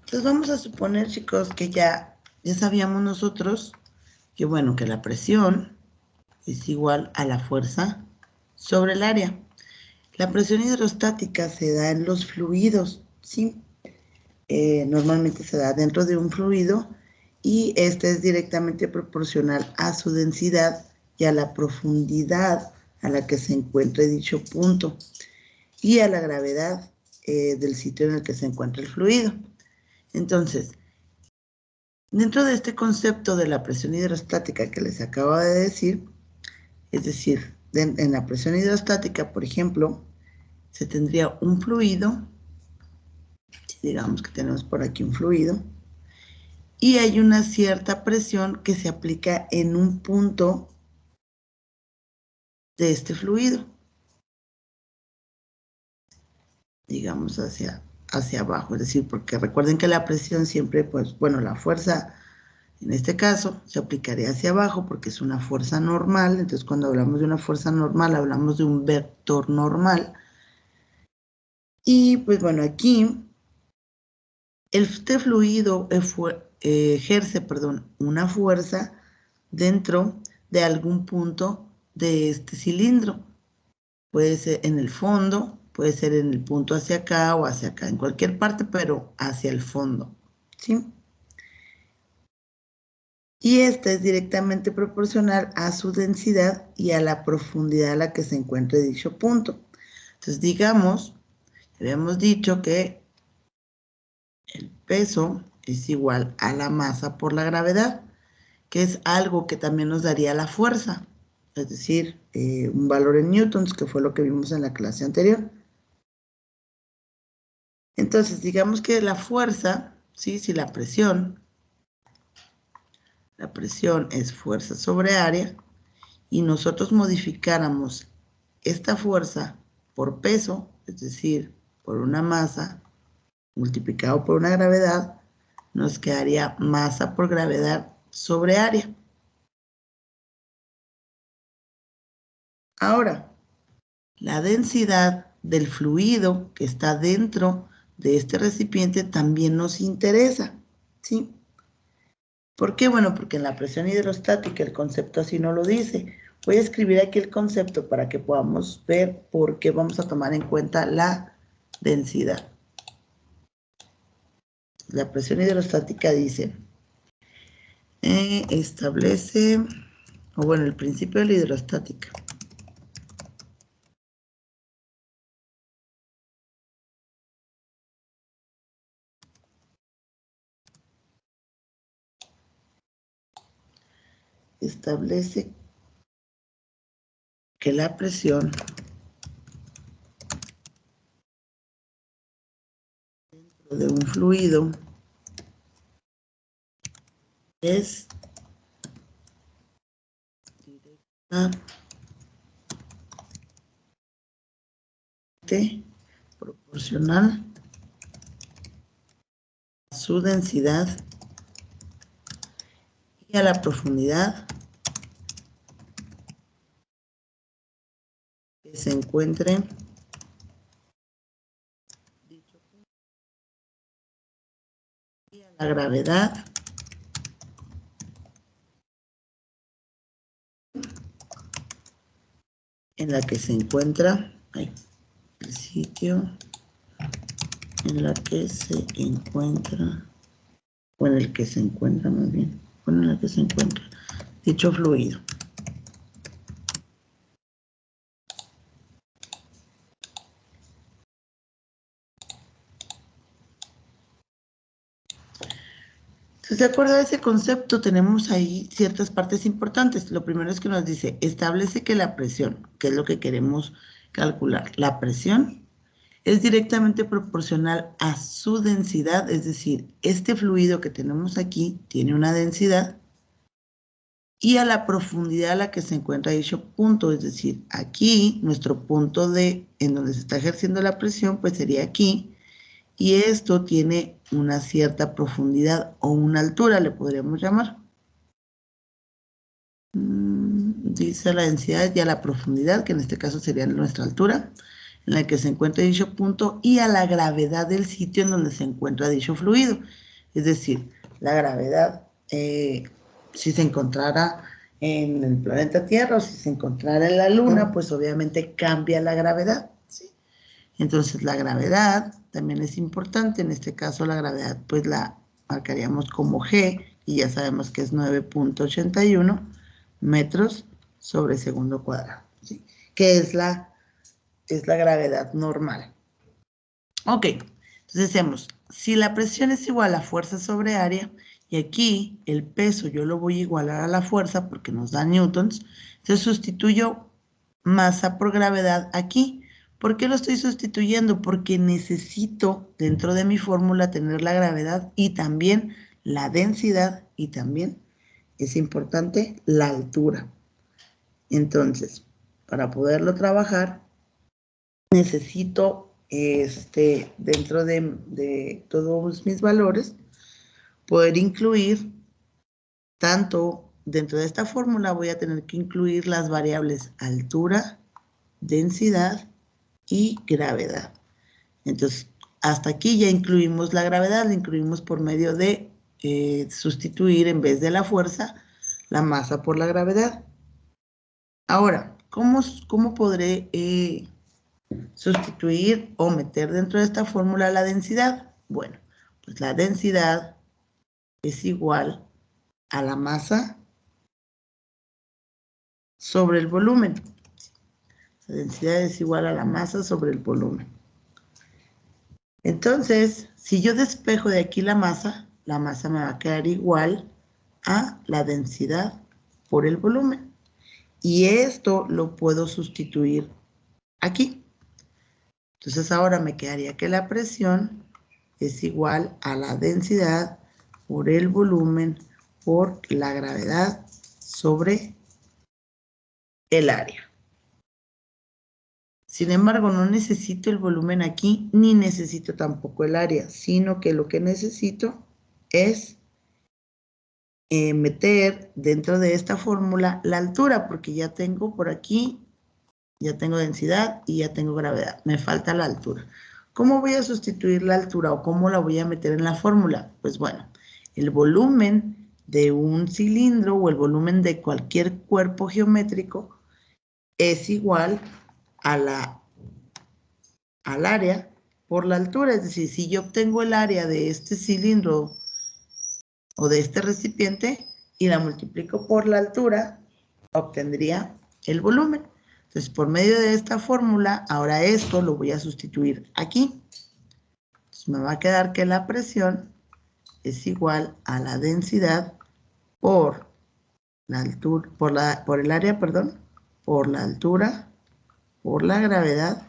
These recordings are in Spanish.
Entonces vamos a suponer, chicos, que ya sabíamos nosotros que, bueno, que la presión es igual a la fuerza sobre el área. La presión hidrostática se da en los fluidos, ¿sí? Normalmente se da dentro de un fluido y este es directamente proporcional a su densidad y a la profundidad a la que se encuentre dicho punto y a la gravedad del sitio en el que se encuentra el fluido. Entonces, dentro de este concepto de la presión hidrostática que les acabo de decir, es decir, en la presión hidrostática, por ejemplo, se tendría un fluido, digamos que tenemos por aquí un fluido, y hay una cierta presión que se aplica en un punto de este fluido, digamos hacia abajo, es decir, porque recuerden que la presión siempre, pues, bueno, la fuerza en este caso se aplicaría hacia abajo porque es una fuerza normal. Entonces cuando hablamos de una fuerza normal hablamos de un vector normal. Y pues bueno, aquí este fluido ejerce, una fuerza dentro de algún punto de este cilindro. Puede ser en el fondo, puede ser en el punto hacia acá o hacia acá, en cualquier parte, pero hacia el fondo, ¿sí? Y esta es directamente proporcional a su densidad y a la profundidad a la que se encuentre dicho punto. Entonces, digamos, habíamos dicho que el peso es igual a la masa por la gravedad, que es algo que también nos daría la fuerza, es decir, un valor en newtons, que fue lo que vimos en la clase anterior. Entonces, digamos que la fuerza, ¿sí? Si la presión es fuerza sobre área, y nosotros modificáramos esta fuerza por peso, es decir, por una masa, multiplicado por una gravedad, nos quedaría masa por gravedad sobre área. Ahora, la densidad del fluido que está dentro de este recipiente también nos interesa, ¿sí? ¿Por qué? Bueno, porque en la presión hidrostática el concepto así no lo dice. Voy a escribir aquí el concepto para que podamos ver por qué vamos a tomar en cuenta la densidad. La presión hidrostática dice, establece, o bueno, el principio de la hidrostática. Establece que la presión dentro de un fluido es directamente proporcional a su densidad y a la profundidad que se encuentre dicho punto y a la gravedad en la que se encuentra el sitio en la que se encuentra, o en el que se encuentra más bien, bueno, en el que se encuentra dicho fluido. Entonces, de acuerdo a ese concepto, tenemos ahí ciertas partes importantes. Lo primero es que nos dice, establece que la presión, que es lo que queremos calcular, la presión es directamente proporcional a su densidad, es decir, este fluido que tenemos aquí tiene una densidad, y a la profundidad a la que se encuentra dicho punto, es decir, aquí, nuestro punto en donde se está ejerciendo la presión, pues sería aquí, y esto tiene una cierta profundidad o una altura, le podríamos llamar. Dice la densidad y a la profundidad, que en este caso sería nuestra altura. en el que se encuentra dicho punto y a la gravedad del sitio en donde se encuentra dicho fluido. Es decir, la gravedad, si se encontrara en el planeta Tierra o si se encontrara en la Luna, pues obviamente cambia la gravedad, ¿sí? Entonces la gravedad también es importante, en este caso la gravedad pues la marcaríamos como G y ya sabemos que es 9.81 metros sobre segundo cuadrado, ¿sí? Que es la gravedad normal. Ok, entonces decimos, si la presión es igual a fuerza sobre área, y aquí el peso yo lo voy a igualar a la fuerza porque nos da newtons, entonces sustituyo masa por gravedad aquí. ¿Por qué lo estoy sustituyendo? Porque necesito dentro de mi fórmula tener la gravedad y también la densidad y también, es importante, la altura. Entonces, para poderlo trabajar, necesito dentro de todos mis valores, poder incluir tanto dentro de esta fórmula voy a tener que incluir las variables altura, densidad y gravedad. Entonces, hasta aquí ya incluimos la gravedad, la incluimos por medio de sustituir en vez de la fuerza, la masa por la gravedad. Ahora, ¿cómo podré sustituir o meter dentro de esta fórmula la densidad? Bueno, pues la densidad es igual a la masa sobre el volumen. La densidad es igual a la masa sobre el volumen. Entonces, si yo despejo de aquí la masa me va a quedar igual a la densidad por el volumen. Y esto lo puedo sustituir aquí. Entonces ahora me quedaría que la presión es igual a la densidad por el volumen por la gravedad sobre el área. Sin embargo, no necesito el volumen aquí, ni necesito tampoco el área, sino que lo que necesito es meter dentro de esta fórmula la altura, porque ya tengo por aquí, ya tengo densidad y ya tengo gravedad. Me falta la altura. ¿Cómo voy a sustituir la altura o cómo la voy a meter en la fórmula? Pues bueno, el volumen de un cilindro o el volumen de cualquier cuerpo geométrico es igual al área por la altura. Es decir, si yo obtengo el área de este cilindro o de este recipiente y la multiplico por la altura, obtendría el volumen. Entonces, por medio de esta fórmula, ahora esto lo voy a sustituir aquí. Entonces, me va a quedar que la presión es igual a la densidad por la altura, por el área, perdón, por la altura, por la gravedad,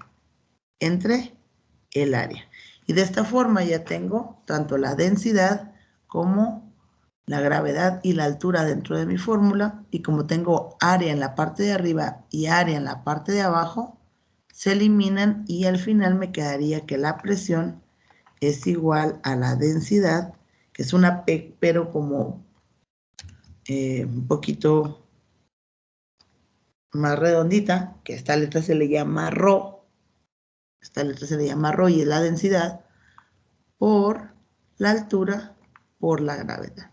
entre el área. Y de esta forma ya tengo tanto la densidad como la gravedad y la altura dentro de mi fórmula, y como tengo área en la parte de arriba y área en la parte de abajo, se eliminan y al final me quedaría que la presión es igual a la densidad, que es una P, pero como un poquito más redondita, que esta letra se le llama ρ, esta letra se le llama ρ y es la densidad, por la altura por la gravedad.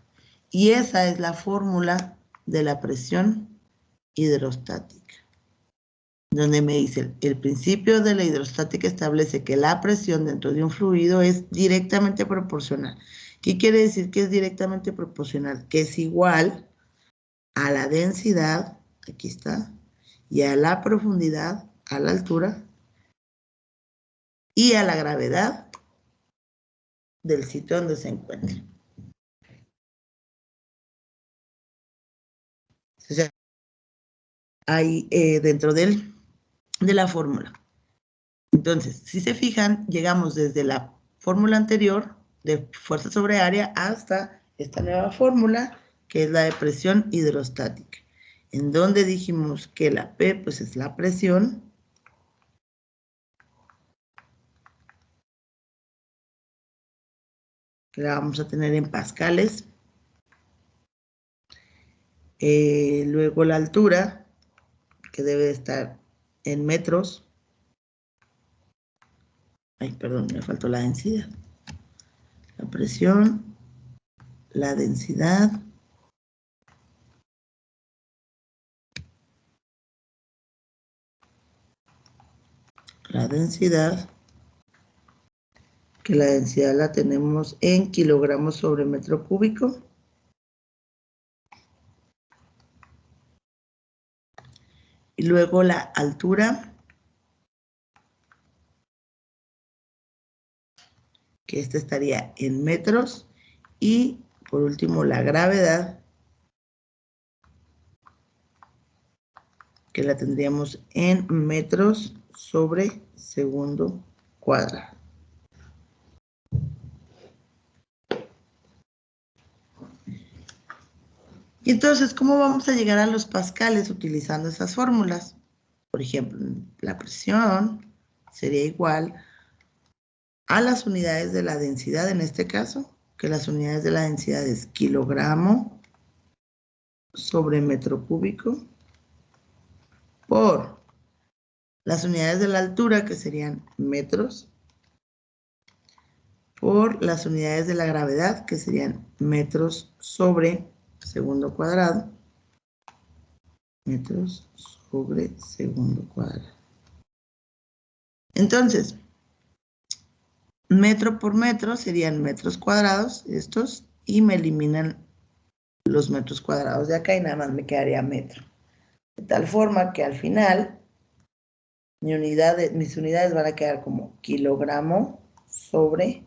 Y esa es la fórmula de la presión hidrostática, donde me dice el principio de la hidrostática establece que la presión dentro de un fluido es directamente proporcional. ¿Qué quiere decir que es directamente proporcional? Que es igual a la densidad, aquí está, y a la profundidad, a la altura, y a la gravedad del sitio donde se encuentra. O sea, ahí dentro de la fórmula. Entonces, si se fijan, llegamos desde la fórmula anterior de fuerza sobre área hasta esta nueva fórmula, que es la de presión hidrostática, en donde dijimos que la P, pues es la presión, que la vamos a tener en pascales, luego la altura, que debe estar en metros, Ay, perdón, me faltó la densidad. La presión, la densidad, que la densidad la tenemos en kilogramos sobre metro cúbico. Y luego la altura, que esta estaría en metros. Y por último la gravedad, que la tendríamos en metros sobre segundo cuadrado. Y entonces, ¿cómo vamos a llegar a los pascales utilizando esas fórmulas? Por ejemplo, la presión sería igual a las unidades de la densidad, en este caso, que las unidades de la densidad es kilogramo sobre metro cúbico por las unidades de la altura, que serían metros, por las unidades de la gravedad, que serían metros sobre segundo cuadrado, metros sobre segundo cuadrado. Entonces, metro por metro serían metros cuadrados, estos, y me eliminan los metros cuadrados de acá y nada más me quedaría metro. De tal forma que al final, mis unidades van a quedar como kilogramo sobre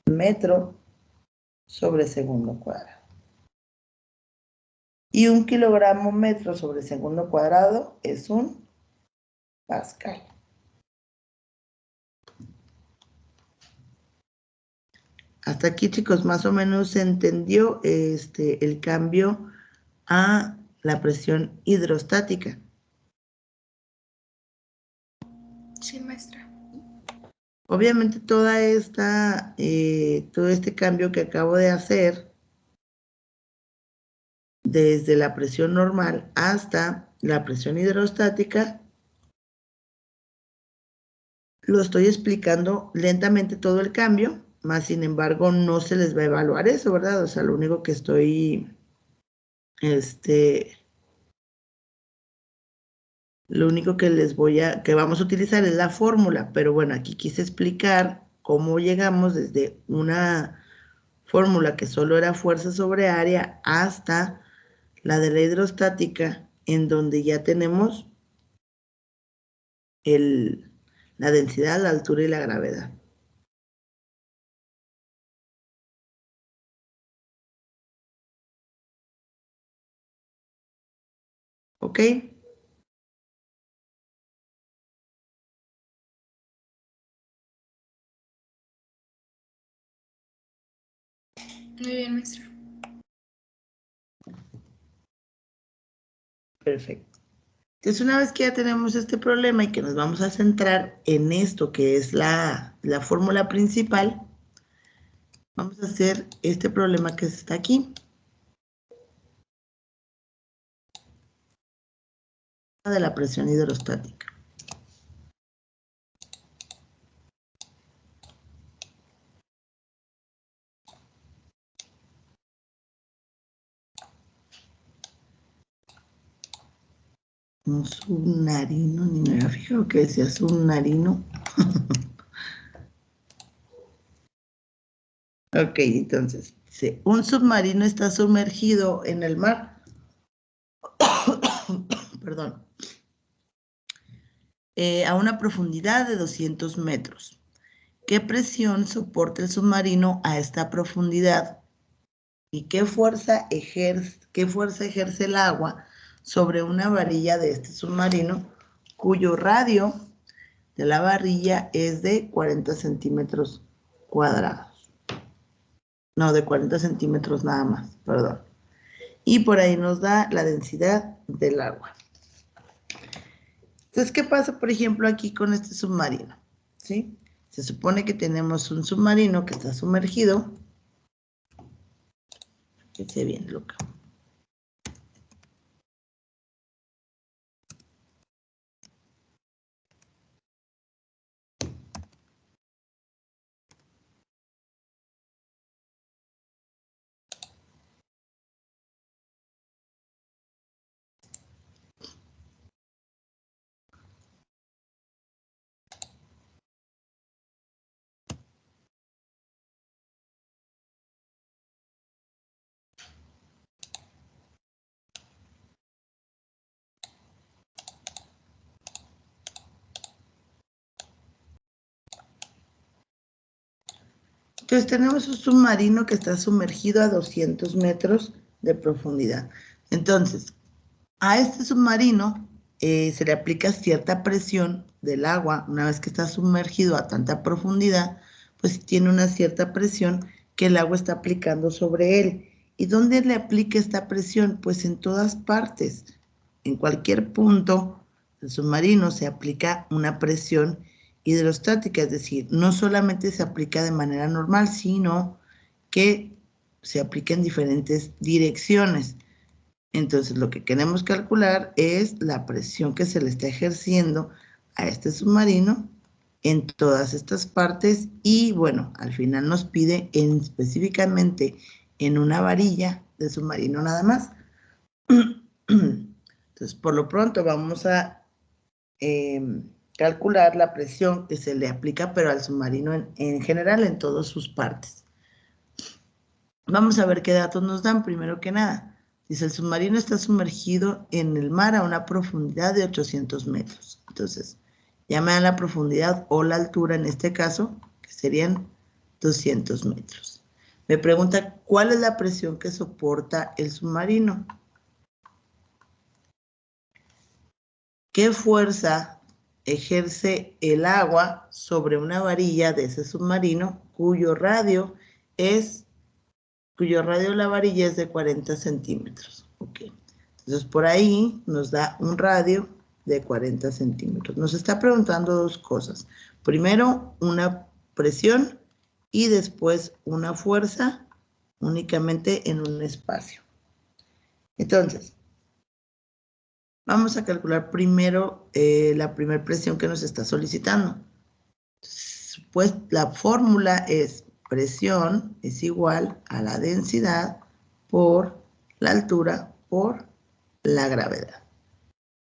metro sobre segundo cuadrado. Y un kilogramo metro sobre segundo cuadrado es un pascal. Hasta aquí, chicos, más o menos se entendió el cambio a la presión hidrostática. Sí, maestra. Obviamente todo este cambio que acabo de hacer, desde la presión normal hasta la presión hidrostática, lo estoy explicando lentamente todo el cambio, más sin embargo no se les va a evaluar eso, ¿verdad? O sea, lo único que estoy, lo único que que vamos a utilizar es la fórmula, pero bueno, aquí quise explicar cómo llegamos desde una fórmula que solo era fuerza sobre área hasta la de la hidrostática, en donde ya tenemos la densidad, la altura y la gravedad. ¿Ok? Muy bien, maestra. Perfecto. Entonces, una vez que ya tenemos este problema y que nos vamos a centrar en esto, que es la fórmula principal, vamos a hacer este problema que está aquí. De la presión hidrostática. Un submarino, ni me había fijado que decía submarino. Ok, entonces, dice, un submarino está sumergido en el mar. Perdón. A una profundidad de 200 metros. ¿Qué presión soporta el submarino a esta profundidad? ¿Y qué fuerza ejerce el agua sobre una varilla de este submarino, cuyo radio de la varilla es de 40 centímetros cuadrados? No, de 40 centímetros nada más, perdón. Y por ahí nos da la densidad del agua. Entonces, ¿qué pasa, por ejemplo, aquí con este submarino? ¿Sí? Se supone que tenemos un submarino que está sumergido. Fíjense bien, Luca. Entonces tenemos un submarino que está sumergido a 200 metros de profundidad. Entonces, a este submarino se le aplica cierta presión del agua. Una vez que está sumergido a tanta profundidad, pues tiene una cierta presión que el agua está aplicando sobre él. ¿Y dónde le aplica esta presión? Pues en todas partes. En cualquier punto del submarino se aplica una presión hidrostática, es decir, no solamente se aplica de manera normal, sino que se aplica en diferentes direcciones. Entonces, lo que queremos calcular es la presión que se le está ejerciendo a este submarino en todas estas partes y, bueno, al final nos pide específicamente en una varilla de submarino nada más. Entonces, por lo pronto vamos a calcular la presión que se le aplica, pero al submarino en general, en todas sus partes. Vamos a ver qué datos nos dan, primero que nada. Dice, el submarino está sumergido en el mar a una profundidad de 800 metros. Entonces, ya me dan la profundidad o la altura en este caso, que serían 200 metros. Me pregunta, ¿cuál es la presión que soporta el submarino? ¿Qué fuerza ejerce el agua sobre una varilla de ese submarino cuyo radio de la varilla es de 40 centímetros? Ok. Entonces, por ahí nos da un radio de 40 centímetros. Nos está preguntando dos cosas. Primero, una presión y después una fuerza únicamente en un espacio. Entonces, vamos a calcular primero la primera presión que nos está solicitando. Pues la fórmula es presión es igual a la densidad por la altura por la gravedad.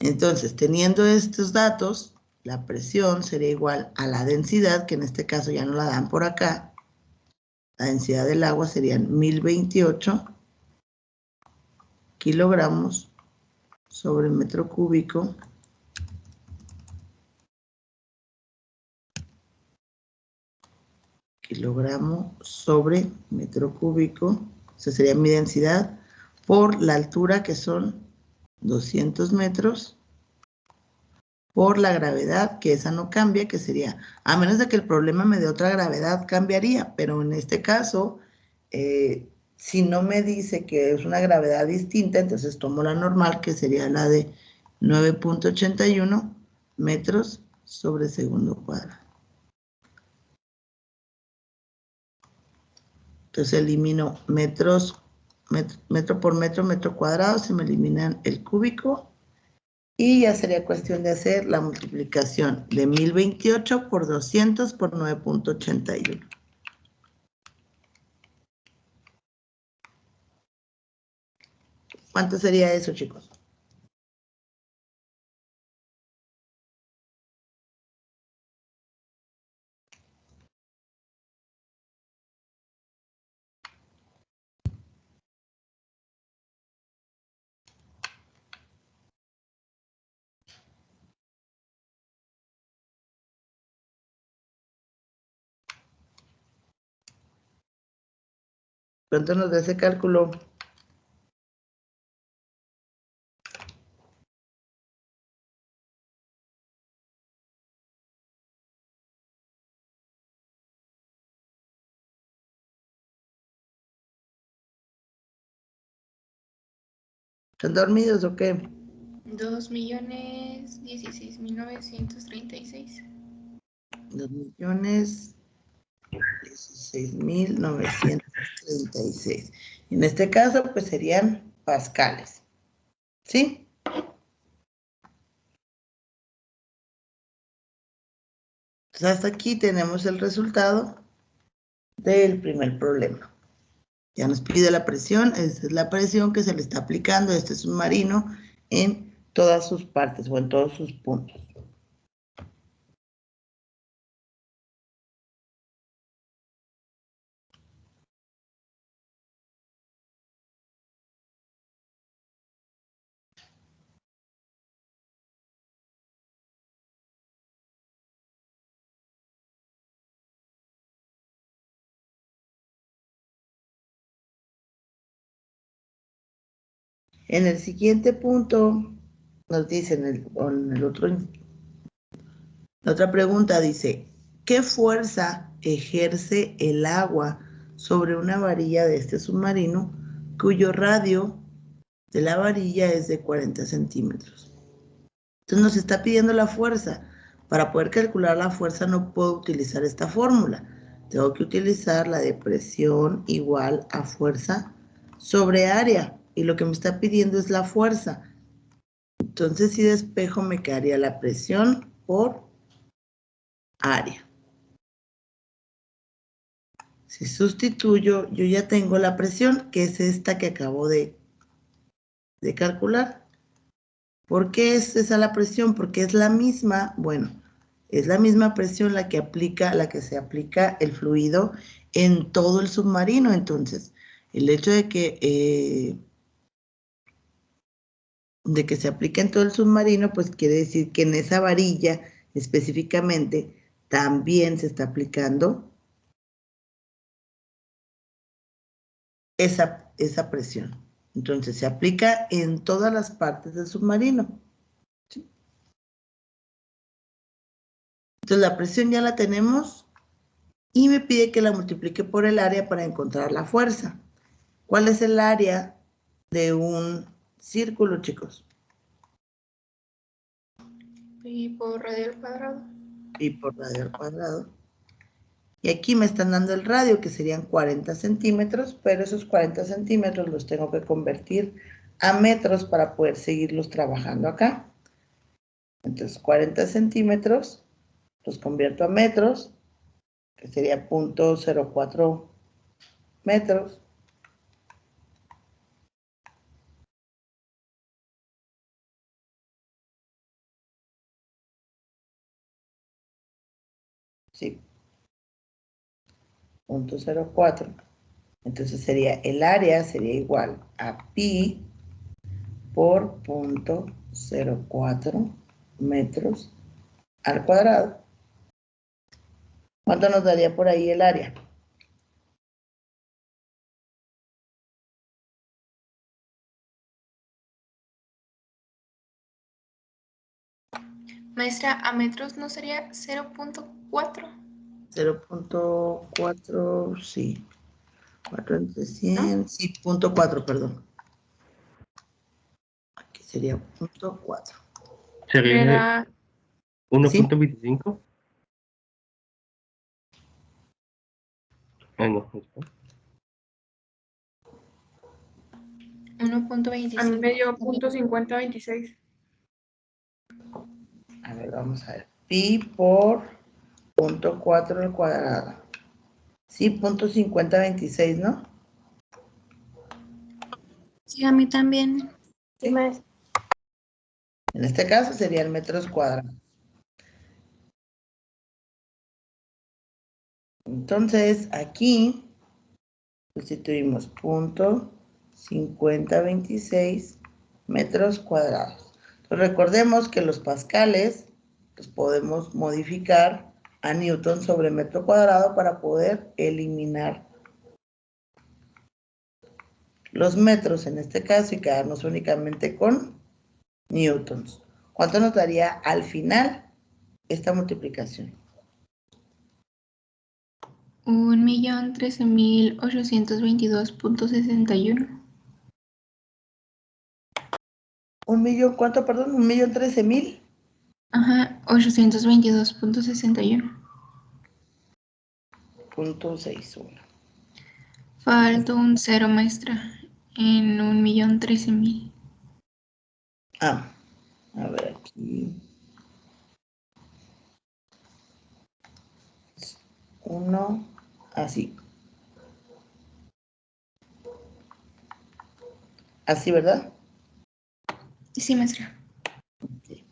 Entonces, teniendo estos datos, la presión sería igual a la densidad, que en este caso ya no la dan por acá. La densidad del agua serían 1028 kilogramos sobre metro cúbico kilogramo sobre metro cúbico, esa sería mi densidad, por la altura que son 200 metros, por la gravedad, que esa no cambia, que sería, a menos de que el problema me dé otra gravedad, cambiaría, pero en este caso, si no me dice que es una gravedad distinta, entonces tomo la normal, que sería la de 9.81 metros sobre segundo cuadrado. Entonces elimino metros, metro por metro cuadrado, se me eliminan el cúbico y ya sería cuestión de hacer la multiplicación de 1028 por 200 por 9.81. ¿Cuánto sería eso, chicos? ¿Cuánto nos da ese cálculo? ¿Están dormidos o qué? 2.016.936. 2.016.936. En este caso, pues serían pascales. ¿Sí? Entonces, hasta aquí tenemos el resultado del primer problema. Ya nos pide la presión, esta es la presión que se le está aplicando a este submarino en todas sus partes o en todos sus puntos. En el siguiente punto, nos dice la otra pregunta dice, ¿qué fuerza ejerce el agua sobre una varilla de este submarino cuyo radio de la varilla es de 40 centímetros? Entonces nos está pidiendo la fuerza. Para poder calcular la fuerza no puedo utilizar esta fórmula. Tengo que utilizar la de presión igual a fuerza sobre área. Y lo que me está pidiendo es la fuerza. Entonces si despejo me quedaría la presión por área. Si sustituyo, yo ya tengo la presión, que es esta que acabo de calcular. ¿Por qué es esa la presión? Porque es la misma, bueno, es la misma presión la que se aplica el fluido en todo el submarino. Entonces, el hecho de que se aplique en todo el submarino, pues quiere decir que en esa varilla específicamente también se está aplicando esa presión. Entonces, se aplica en todas las partes del submarino. ¿Sí? Entonces, la presión ya la tenemos y me pide que la multiplique por el área para encontrar la fuerza. ¿Cuál es el área de un círculo, chicos? Pi por radio al cuadrado. Pi por radio al cuadrado. Y aquí me están dando el radio, que serían 40 centímetros, pero esos 40 centímetros los tengo que convertir a metros para poder seguirlos trabajando acá. Entonces, 40 centímetros los convierto a metros, que sería 0.04 metros. Sí, 0.04. Entonces sería el área sería igual a pi por 0.04 metros al cuadrado. ¿Cuánto nos daría por ahí el área? Maestra, a metros no sería 0.4, 0.4, sí. 4 entre 100, ¿no? sí, 0.4, perdón. Aquí sería 0.4. Sería Era 1.25. No, espera. 1.25. A mí me dio .5026. A ver, vamos a ver. Pi por 0.4 al cuadrado. Sí, 0.5026, ¿no? Sí, a mí también. Sí, maestra. En este caso serían metros cuadrados. Entonces, aquí sustituimos 0.5026 metros cuadrados. Entonces, recordemos que los pascales los podemos modificar a newton sobre metro cuadrado para poder eliminar los metros en este caso y quedarnos únicamente con newtons. ¿Cuánto nos daría al final esta multiplicación? 1.013.822.61. ¿Un millón cuánto, perdón? ¿1.013.000? Ajá, 822.61. .61. Falta un cero, maestra, en 1.013.000. Ah, a ver aquí. 1, así. Así, ¿verdad? Sí, maestra. Okay.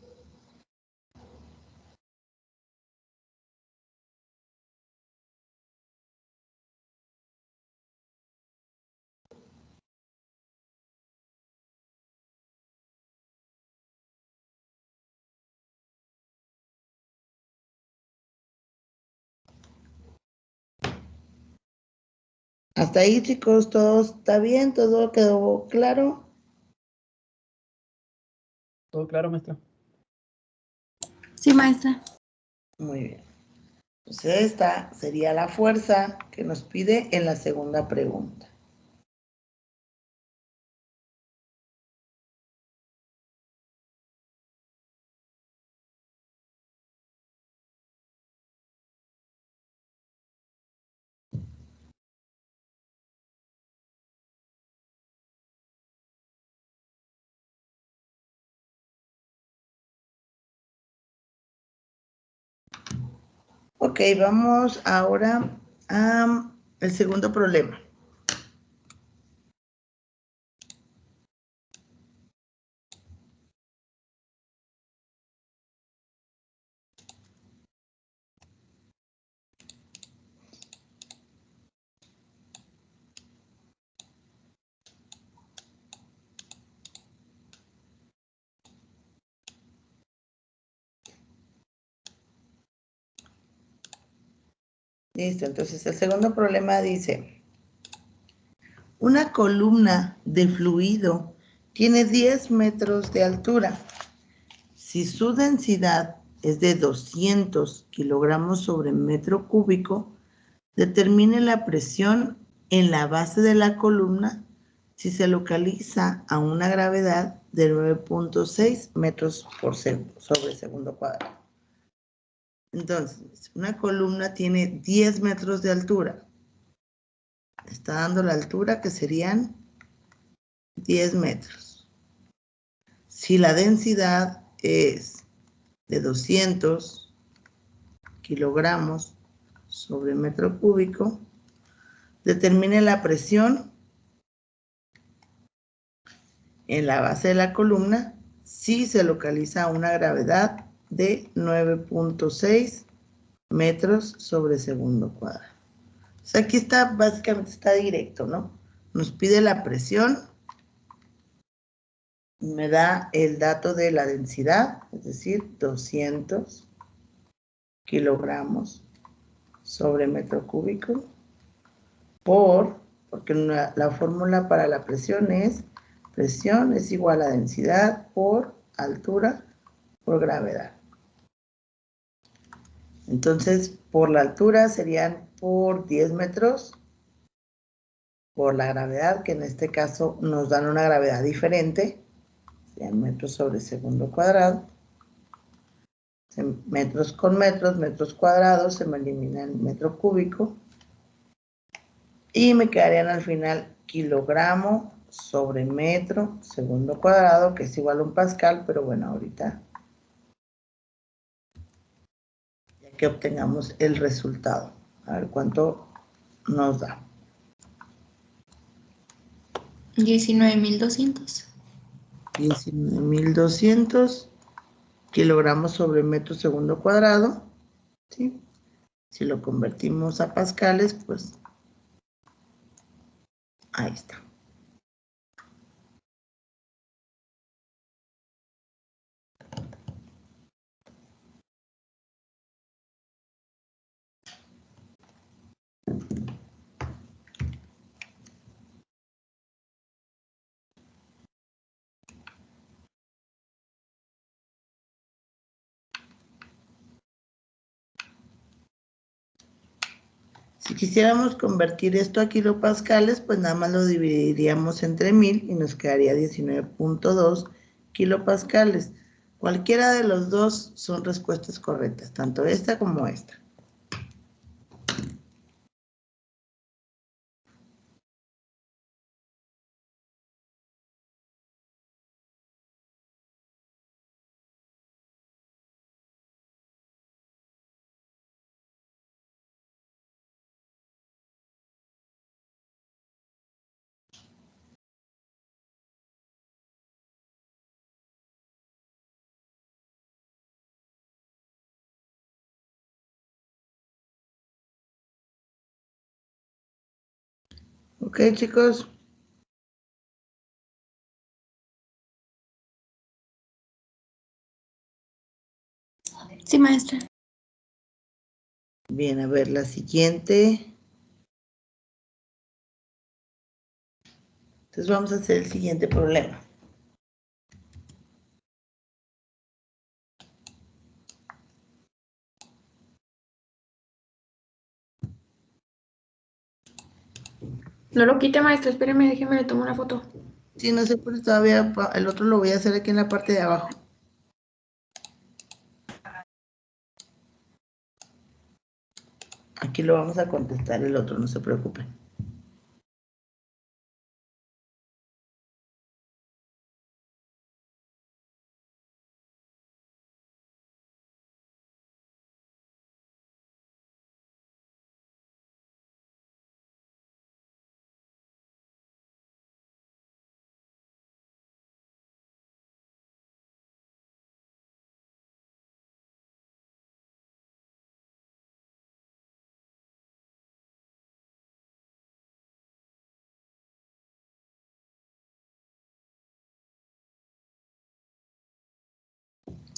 Hasta ahí, chicos, todo está bien, todo quedó claro. Todo claro, maestra. Sí, maestra. Muy bien. Entonces esta sería la fuerza que nos pide en la segunda pregunta. Ok, vamos ahora al segundo problema. Listo, entonces el segundo problema dice, una columna de fluido tiene 10 metros de altura. Si su densidad es de 200 kilogramos sobre metro cúbico, determine la presión en la base de la columna si se localiza a una gravedad de 9.6 metros sobre segundo cuadrado. Entonces, una columna tiene 10 metros de altura. Está dando la altura que serían 10 metros. Si la densidad es de 200 kilogramos sobre metro cúbico, determine la presión en la base de la columna si se localiza a una gravedad de 9.6 metros sobre segundo cuadrado. O sea, aquí está, básicamente está directo, ¿no? Nos pide la presión, me da el dato de la densidad, es decir, 200 kilogramos sobre metro cúbico, porque la fórmula para la presión es igual a densidad por altura por gravedad. Entonces, por la altura serían por 10 metros, por la gravedad, que en este caso nos dan una gravedad diferente, serían metros sobre segundo cuadrado. Metros con metros cuadrados, se me elimina el metro cúbico. Y me quedarían al final kilogramo sobre metro segundo cuadrado, que es igual a un pascal, pero bueno, ahorita ya que obtengamos el resultado, a ver cuánto nos da. 19.200. 19.200 kilogramos sobre metro segundo cuadrado, ¿sí? Si lo convertimos a pascales, pues ahí está. Si quisiéramos convertir esto a kilopascales, pues nada más lo dividiríamos entre 1000 y nos quedaría 19.2 kilopascales. Cualquiera de los dos son respuestas correctas, tanto esta como esta. Ok, chicos. Sí, maestra. Bien, a ver, la siguiente. Entonces vamos a hacer el siguiente problema. No lo quite, maestra, espéreme, déjeme, le tomo una foto. Sí, no sé, pues todavía el otro lo voy a hacer aquí en la parte de abajo. Aquí lo vamos a contestar el otro, no se preocupen.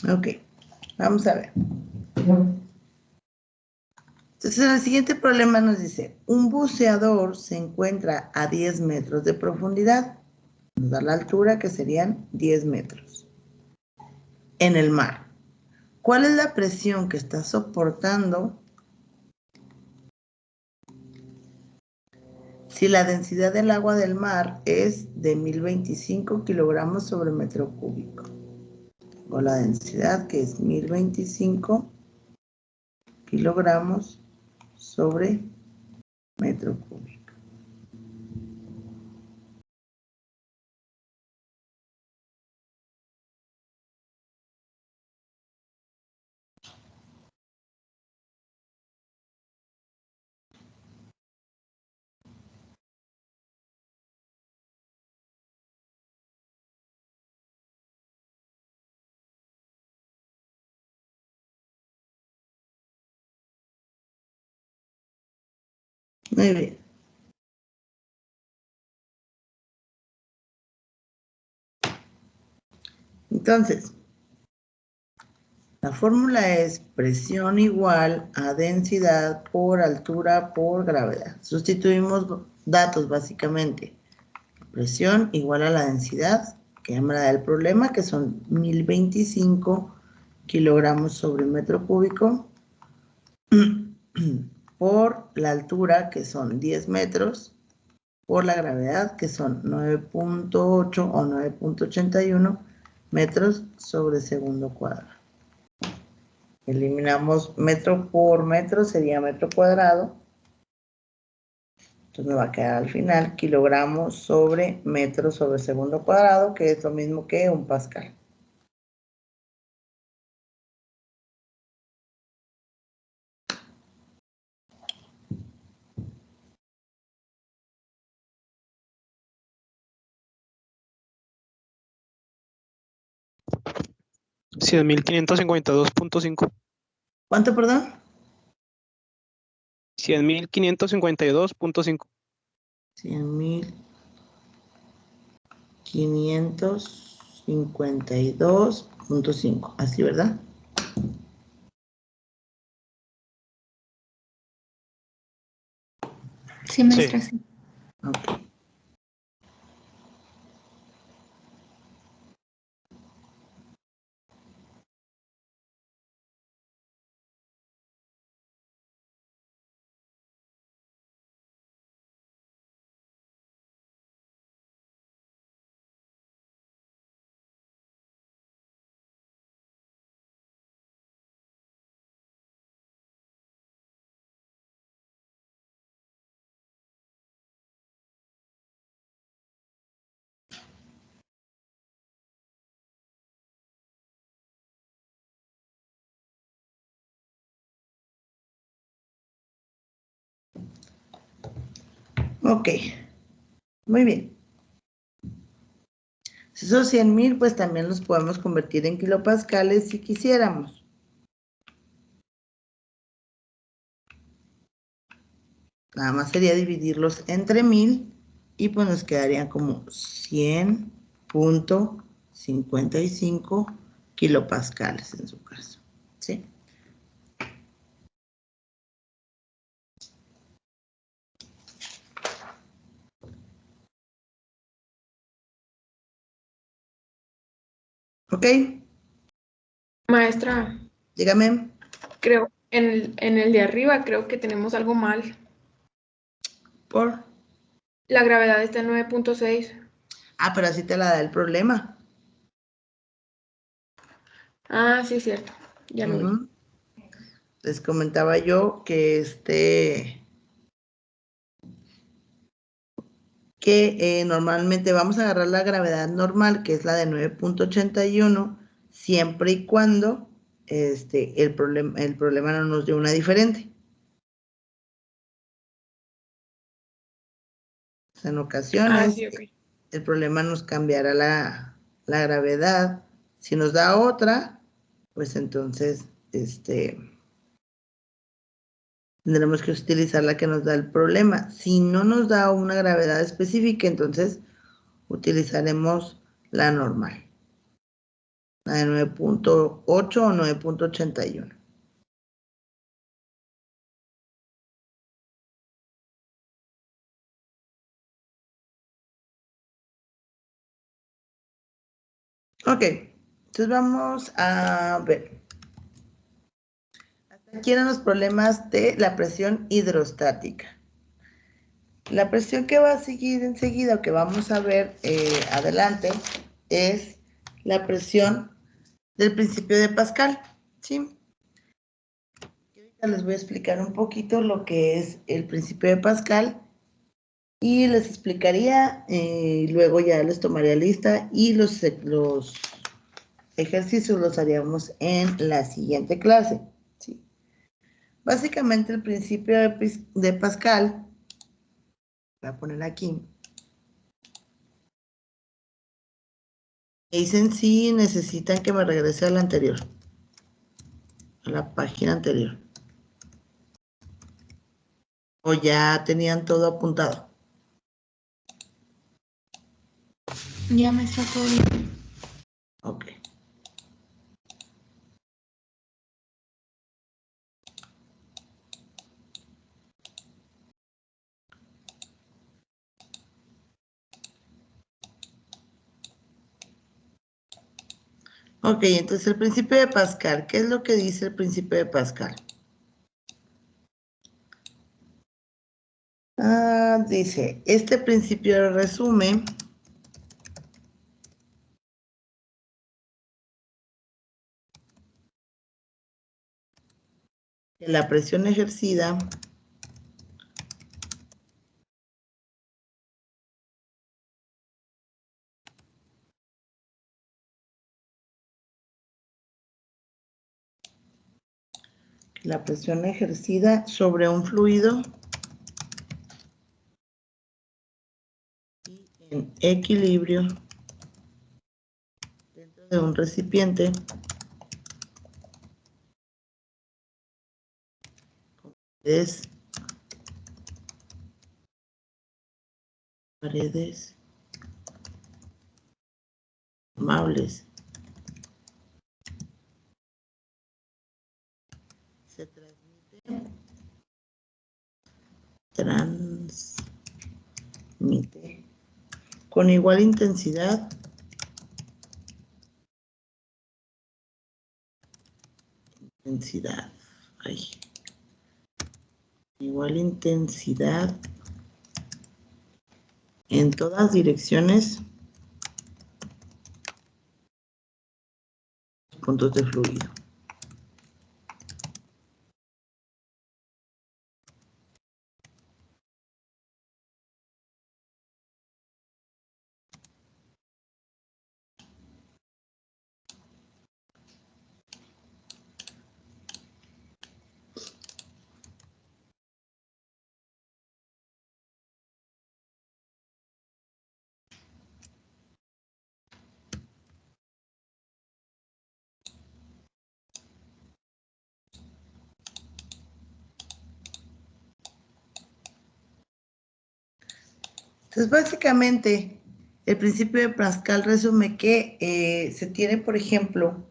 Ok, vamos a ver. Entonces, en el siguiente problema nos dice, un buceador se encuentra a 10 metros de profundidad. Nos da la altura que serían 10 metros. En el mar. ¿Cuál es la presión que está soportando si la densidad del agua del mar es de 1025 kilogramos sobre metro cúbico? O la densidad que es 1025 kilogramos sobre metro cúbico. Muy bien. Entonces, la fórmula es presión igual a densidad por altura por gravedad. Sustituimos datos básicamente. Presión igual a la densidad, que ya me la da el problema, que son 1025 kilogramos sobre metro cúbico, por la altura, que son 10 metros, por la gravedad, que son 9.8 o 9.81 metros sobre segundo cuadrado. Eliminamos metro por metro, sería metro cuadrado. Entonces me va a quedar al final kilogramos sobre metro sobre segundo cuadrado, que es lo mismo que un pascal. $100.552.5. ¿Cuánto, perdón? 100.552.5. 100.552.5. Así, ¿verdad? Sí, maestra, sí. Ok. Ok, muy bien. Si esos 100,000, pues también los podemos convertir en kilopascales si quisiéramos. Nada más sería dividirlos entre 1000 y pues nos quedarían como 100.55 kilopascales en su caso. ¿Sí? ¿Ok? Maestra, Dígame. creo, en el de arriba creo que tenemos algo mal. ¿Por? La gravedad está en 9.6. Ah, pero así te la da el problema. Ah, sí, es cierto. Ya lo vi. Ujú. Les comentaba yo que normalmente vamos a agarrar la gravedad normal, que es la de 9.81, siempre y cuando el problema no nos dé una diferente. O sea, en ocasiones Sí, ok. el problema nos cambiará la gravedad. Si nos da otra, pues entonces tendremos que utilizar la que nos da el problema. Si no nos da una gravedad específica, entonces utilizaremos la normal, la de 9.8 o 9.81. Ok, entonces vamos a ver. Hasta aquí eran los problemas de la presión hidrostática. La presión que va a seguir enseguida, o que vamos a ver adelante, es la presión del principio de Pascal, ¿sí? Ahorita les voy a explicar un poquito lo que es el principio de Pascal y les explicaría, luego ya les tomaría lista y los ejercicios los haríamos en la siguiente clase, ¿sí? Básicamente el principio de Pascal, voy a poner aquí, me dicen si necesitan que me regrese a la anterior, a la página anterior, o ya tenían todo apuntado. Ya me está todo bien. Ok. Ok, entonces el principio de Pascal, ¿qué es lo que dice el principio de Pascal? Dice, este principio resume que la presión ejercida sobre un fluido en equilibrio dentro de un recipiente con paredes formables se transmite con igual intensidad igual intensidad en todas direcciones puntos de fluido. Entonces, básicamente, el principio de Pascal resume que se tiene, por ejemplo,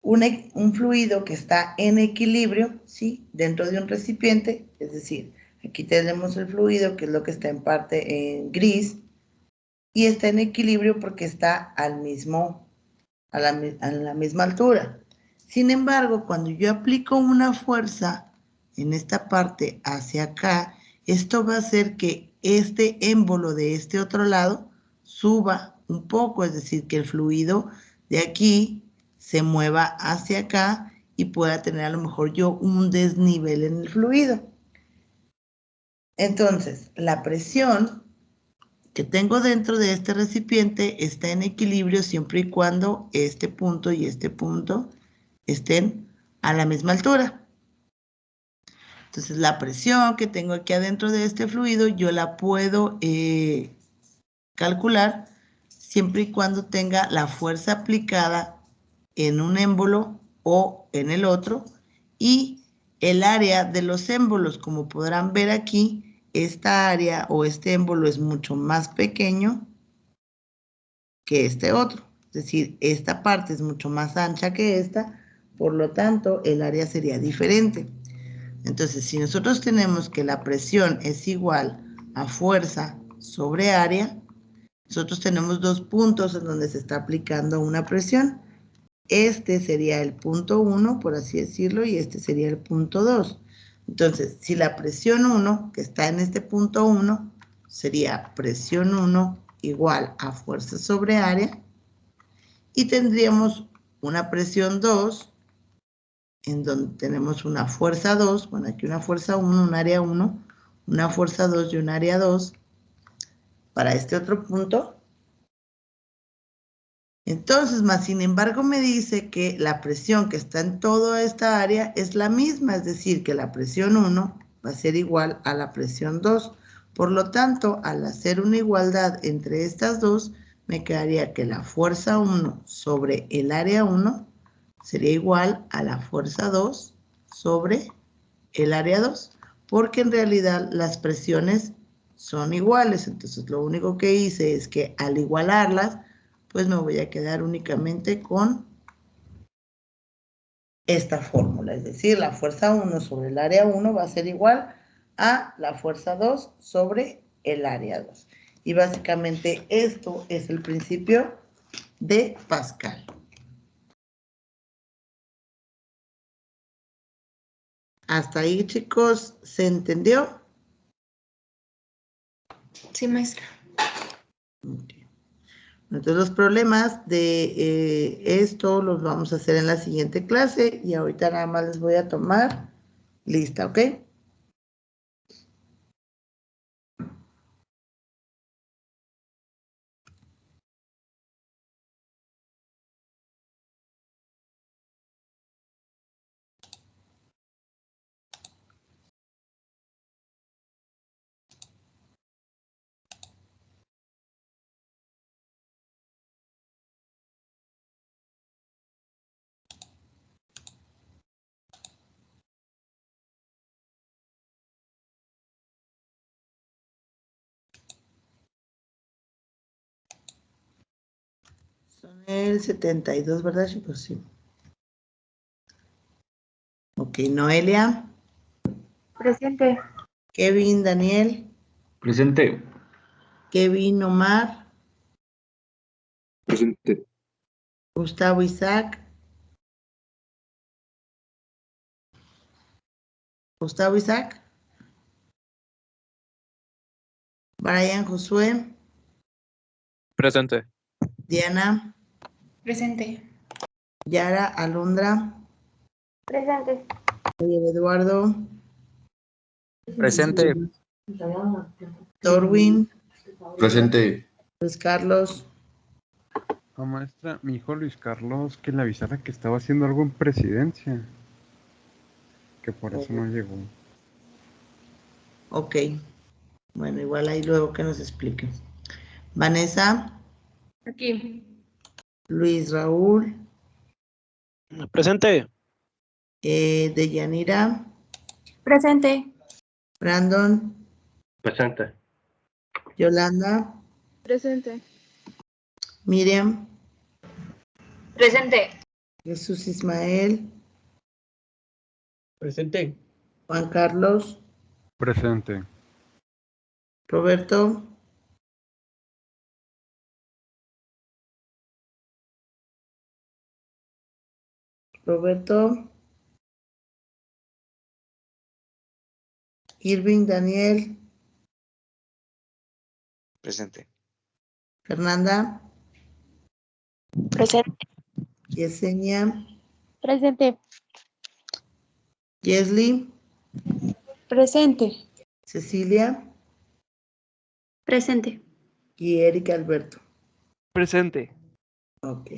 un fluido que está en equilibrio, ¿sí? Dentro de un recipiente, es decir, aquí tenemos el fluido, que es lo que está en parte en gris, y está en equilibrio porque está a la misma altura. Sin embargo, cuando yo aplico una fuerza en esta parte hacia acá, esto va a hacer que este émbolo de este otro lado suba un poco, es decir, que el fluido de aquí se mueva hacia acá y pueda tener a lo mejor yo un desnivel en el fluido. Entonces, la presión que tengo dentro de este recipiente está en equilibrio siempre y cuando este punto y este punto estén a la misma altura. Entonces, la presión que tengo aquí adentro de este fluido, yo la puedo calcular siempre y cuando tenga la fuerza aplicada en un émbolo o en el otro y el área de los émbolos. Como podrán ver aquí, esta área o este émbolo es mucho más pequeño que este otro. Es decir, esta parte es mucho más ancha que esta, por lo tanto, el área sería diferente. Entonces, si nosotros tenemos que la presión es igual a fuerza sobre área, nosotros tenemos dos puntos en donde se está aplicando una presión. Este sería el punto 1, por así decirlo, y este sería el punto 2. Entonces, si la presión 1, que está en este punto 1, sería presión 1 igual a fuerza sobre área, y tendríamos una presión 2, en donde tenemos una fuerza 2, bueno, aquí una fuerza 1, un área 1, una fuerza 2 y un área 2, para este otro punto. Entonces, más sin embargo, me dice que la presión que está en toda esta área es la misma, es decir, que la presión 1 va a ser igual a la presión 2. Por lo tanto, al hacer una igualdad entre estas dos, me quedaría que la fuerza 1 sobre el área 1 sería igual a la fuerza 2 sobre el área 2, porque en realidad las presiones son iguales. Entonces, lo único que hice es que al igualarlas, pues me voy a quedar únicamente con esta fórmula. Es decir, la fuerza 1 sobre el área 1 va a ser igual a la fuerza 2 sobre el área 2. Y básicamente esto es el principio de Pascal. Hasta ahí, chicos, ¿se entendió? Sí, maestra. Okay. Entonces los problemas de esto los vamos a hacer en la siguiente clase y ahorita nada más les voy a tomar lista, ¿ok? Son el 72, ¿verdad, chicos? Sí. Ok, Noelia. Presente. Kevin, Daniel. Presente. Kevin, Omar. Presente. Gustavo, Isaac. Gustavo, Isaac. Brian, Josué. Presente. Diana. Presente. Yara, Alondra. Presente. Eduardo. Presente. Torwin. Presente. Luis Carlos. Maestra, mi hijo Luis Carlos que le avisara que estaba haciendo algo en presidencia, que por eso no llegó. Ok. Bueno, igual ahí luego que nos explique. Vanessa. Aquí. Luis Raúl. Presente. Deyanira. Presente. Brandon. Presente. Yolanda. Presente. Miriam. Presente. Jesús Ismael. Presente. Juan Carlos. Presente. Roberto. Roberto. Irving, Daniel. Presente. Fernanda, Presente. Yesenia, Presente. Yesli, Presente. Cecilia Presente. y Erika Alberto. Presente. Ok.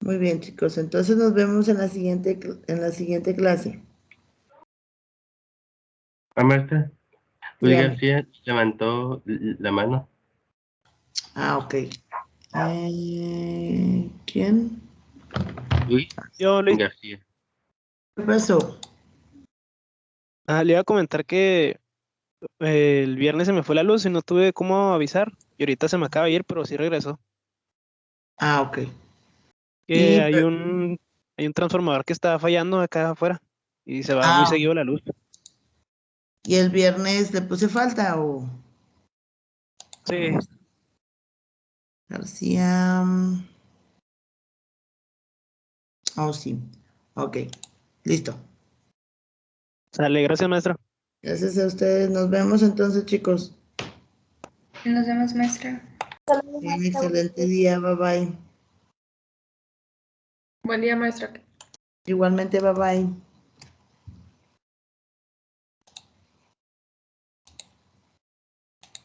Muy bien, chicos. Entonces nos vemos en la siguiente clase. Maestra, Luis Dígame. García levantó la mano. Ah, ok. ¿Quién? Luis Yo, Luis, García. ¿Qué pasó? le iba a comentar que el viernes se me fue la luz y no tuve cómo avisar. Y ahorita se me acaba de ir, pero sí regresó. Ah, ok. Que hay un transformador que está fallando acá afuera y se va muy seguido la luz. ¿Y el viernes le puse falta o? Sí, García. Oh, sí. Ok. Listo. sale, gracias, maestra. Gracias a ustedes. Nos vemos entonces, chicos. Nos vemos, maestra. Un excelente día. Bye bye. Buen día, maestra. Igualmente, bye bye.